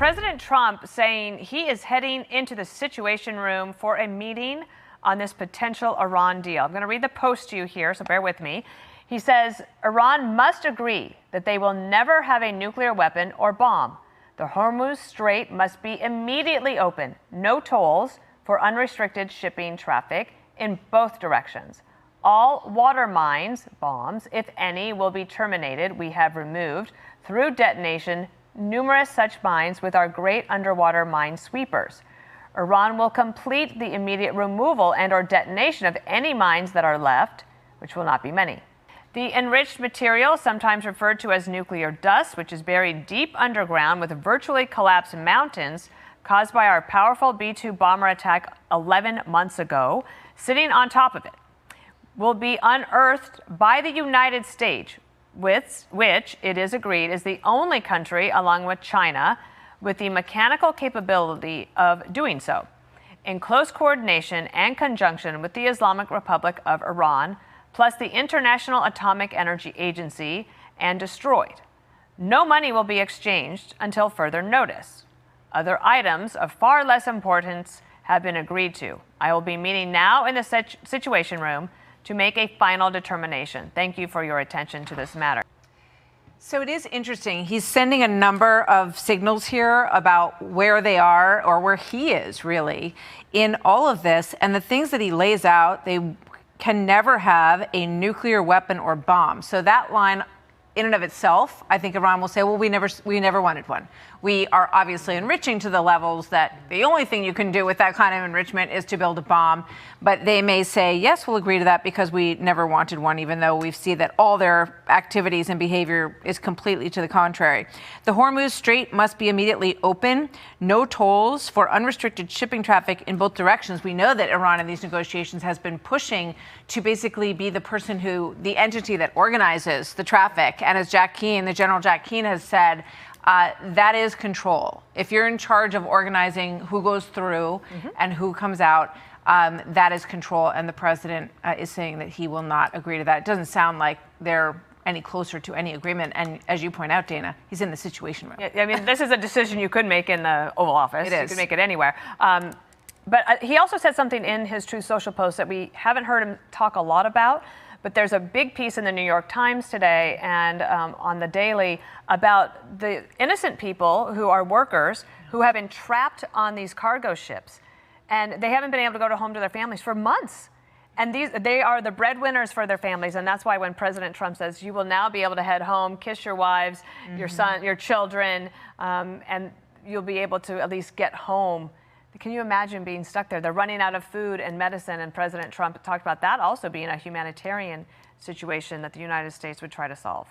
President Trump saying he is heading into the Situation Room for a meeting on this potential Iran deal. I'm going to read the post to you here, so bear with me. He says Iran must agree that they will never have a nuclear weapon or bomb. The Hormuz Strait must be immediately open. No tolls for unrestricted shipping traffic in both directions. All water mines, bombs, if any, will be terminated. We have removed, through detonation, numerous such mines with our great underwater mine sweepers. Iran will complete the immediate removal and/or detonation of any mines that are left, which will not be many. The enriched material, sometimes referred to as nuclear dust, which is buried deep underground with virtually collapsed mountains caused by our powerful B-2 bomber attack 11 months ago, sitting on top of it, will be unearthed by the United States, which it is agreed is the only country, along with China, with the mechanical capability of doing so, in close coordination and conjunction with the Islamic Republic of Iran, plus the International Atomic Energy Agency, and destroyed. No money will be exchanged until further notice. Other items of far less importance have been agreed to. I will be meeting now in the Situation Room to make a final determination. Thank you for your attention to this matter. So it is interesting. He's sending a number of signals here about where they are, or where he is really in all of this. And the things that he lays out, they can never have a nuclear weapon or bomb. So that line in and of itself, I think Iran will say, well, we never wanted one. We are obviously enriching to the levels that the only thing you can do with that kind of enrichment is to build a bomb. But they may say, yes, we'll agree to that because we never wanted one, even though we see that all their activities and behavior is completely to the contrary. The Hormuz Strait must be immediately open. No tolls for unrestricted shipping traffic in both directions. We know that Iran in these negotiations has been pushing to basically be the person the entity that organizes the traffic. And as Jack Keane, the General Jack Keane has said, that is control. If you're in charge of organizing who goes through and who comes out, that is control. And the president is saying that he will not agree to that. It doesn't sound like they're any closer to any agreement. And as you point out, Dana, he's in the Situation Room. I mean, this is a decision you could make in the Oval Office. It is. You could make it anywhere. But he also said something in his Truth Social post that we haven't heard him talk a lot about. But there's a big piece in the New York Times today and on the Daily about the innocent people who are workers who have been trapped on these cargo ships. And they haven't been able to go home to their families for months. And they are the breadwinners for their families. And that's why when President Trump says, you will now be able to head home, kiss your wives, your son, your children, and you'll be able to at least get home. Can you imagine being stuck there? They're running out of food and medicine, and President Trump talked about that also being a humanitarian situation that the United States would try to solve.